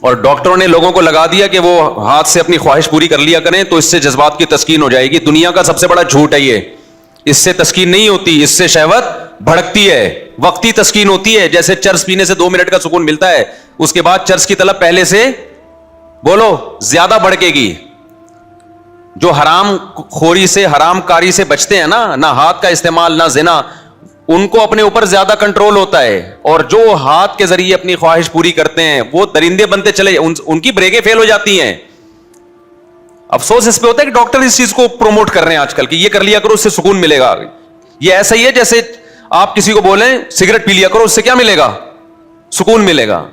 اور ڈاکٹروں نے لوگوں کو لگا دیا کہ وہ ہاتھ سے اپنی خواہش پوری کر لیا کریں تو اس سے جذبات کی تسکین ہو جائے گی. دنیا کا سب سے بڑا جھوٹ ہے یہ. اس سے تسکین نہیں ہوتی, اس سے شہوت بھڑکتی ہے, وقتی تسکین ہوتی ہے. جیسے چرس پینے سے 2 منٹ کا سکون ملتا ہے, اس کے بعد چرس کی طلب پہلے سے بولو زیادہ بڑھے گی. جو حرام خوری سے, حرام کاری سے بچتے ہیں نا, نہ ہاتھ کا استعمال نہ زنا, ان کو اپنے اوپر زیادہ کنٹرول ہوتا ہے. اور جو ہاتھ کے ذریعے اپنی خواہش پوری کرتے ہیں وہ درندے بنتے چلے, ان کی بریکیں فیل ہو جاتی ہیں. افسوس اس پہ ہوتا ہے کہ ڈاکٹر اس چیز کو پروموٹ کر رہے ہیں آج کل کہ یہ کر لیا کرو, اس سے سکون ملے گا. یہ ایسا ہی ہے جیسے آپ کسی کو بولیں سگریٹ پی لیا کرو, اس سے کیا ملے گا؟ سکون ملے گا.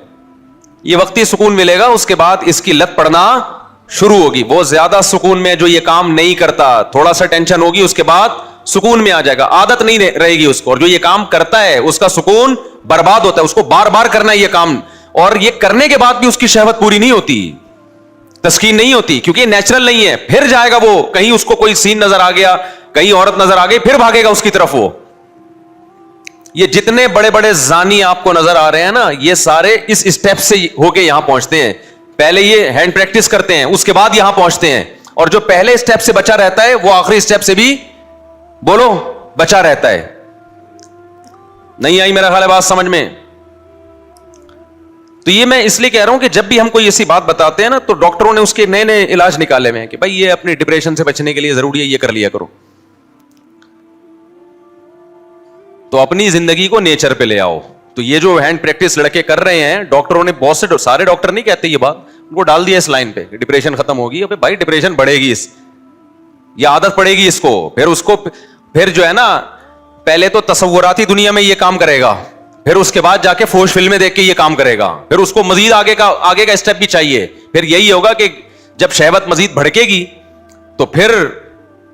یہ وقتی سکون ملے گا, اس کے بعد اس کی لت پڑنا شروع ہوگی. وہ زیادہ سکون میں جو یہ کام نہیں کرتا, تھوڑا سا ٹینشن ہوگی, اس کے بعد سکون میں آ جائے گا, عادت نہیں رہے گی اس کو. اور جو یہ کام کرتا ہے اس کا سکون برباد ہوتا ہے, اس کو بار بار کرنا ہے یہ کام, اور یہ کرنے کے بعد بھی اس کی شہوت پوری نہیں ہوتی, تسکین نہیں ہوتی, کیونکہ یہ نیچرل نہیں ہے. پھر جائے گا وہ کہیں, اس کو کوئی سین نظر آ گیا, کہیں عورت نظر آ گئی, پھر بھاگے گا اس کی طرف. وہ یہ جتنے بڑے بڑے زانی آپ کو نظر آ رہے ہیں نا, یہ سارے اس اسٹیپ سے ہو کے یہاں پہنچتے ہیں. پہلے یہ ہینڈ پریکٹس کرتے ہیں, اس کے بعد یہاں پہنچتے ہیں. اور جو پہلے اسٹیپ سے بچا رہتا ہے وہ آخری اسٹیپ سے بھی بولو بچا رہتا ہے. نہیں آئی میرا خیال ہے بات سمجھ میں؟ تو یہ میں اس لیے کہہ رہا ہوں کہ جب بھی ہم کوئی ایسی بات بتاتے ہیں نا, تو ڈاکٹروں نے اس کے نئے نئے علاج نکالے ہوئے ہیں کہ بھائی یہ اپنی ڈپریشن سے بچنے کے لیے ضروری ہے, یہ کر لیا کرو. تو اپنی زندگی کو نیچر پہ لے آؤ. تو یہ جو ہینڈ پریکٹس لڑکے کر رہے ہیں, ڈاکٹروں نے بہت سے, سارے ڈاکٹر نہیں کہتے یہ بات, ان کو ڈال دیا اس لائن پہ کہ ڈپریشن ختم ہوگی. ابے بھائی ڈپریشن بڑھے گی, یہ عادت پڑے گی اس کو. پھر جو ہے نا, پہلے تو تصوراتی دنیا میں یہ کام کرے گا, پھر اس کے بعد جا کے فوش فلمیں دیکھ کے یہ کام کرے گا, پھر اس کو مزید آگے کا اسٹیپ بھی چاہیے. پھر یہی ہوگا کہ جب شہوت مزید بھڑکے گی تو پھر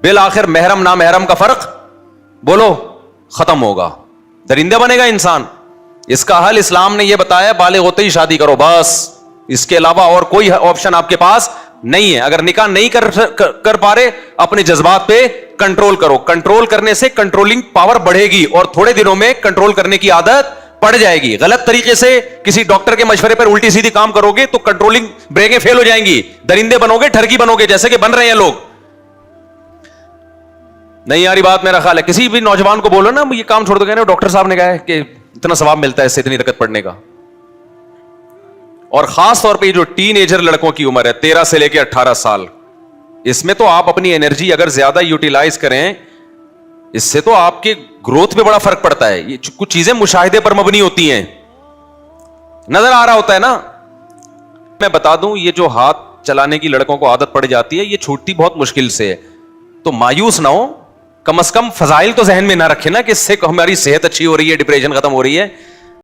بالآخر محرم نامحرم کا فرق بولو ختم ہوگا, درندہ بنے گا انسان. اس کا حل اسلام نے یہ بتایا, بالغ ہوتے ہی شادی کرو بس, اس کے علاوہ اور کوئی آپشن آپ کے پاس نہیں ہے. اگر نکاح نہیں کر پا رہے, اپنے جذبات پہ کنٹرول کرو. کنٹرول کرنے سے کنٹرولنگ پاور بڑھے گی, اور تھوڑے دنوں میں کنٹرول کرنے کی عادت پڑ جائے گی. غلط طریقے سے کسی ڈاکٹر کے مشورے پر الٹی سیدھی کام کرو گے تو کنٹرولنگ بریکیں فیل ہو جائیں گی, درندے بنو گے, ٹھرکی بنو گے, جیسے کہ بن رہے ہیں لوگ. نہیں آ رہی بات میرا خیال ہے. کسی بھی نوجوان کو بولو نا یہ کام چھوڑ دو, کہنا ڈاکٹر صاحب نے کہا ہے کہ اتنا ثواب ملتا ہے اس سے, اتنی رکعت پڑھنے کا. اور خاص طور پہ جو ٹین ایجر لڑکوں کی عمر ہے 13 سے لے کے 18 سال, اس میں تو آپ اپنی انرجی اگر زیادہ یوٹیلائز کریں, اس سے تو آپ کے گروتھ پہ بڑا فرق پڑتا ہے. یہ کچھ چیزیں مشاہدے پر مبنی ہوتی ہیں, نظر آ رہا ہوتا ہے نا. میں بتا دوں, یہ جو ہاتھ چلانے کی لڑکوں کو عادت پڑ جاتی ہے, یہ چھوٹتی بہت مشکل سے ہے. تو مایوس نہ ہو, کم از کم فضائل تو ذہن میں نہ رکھے نا کہ اس سے ہماری صحت اچھی ہو رہی ہے, ڈپریشن ختم ہو رہی ہے.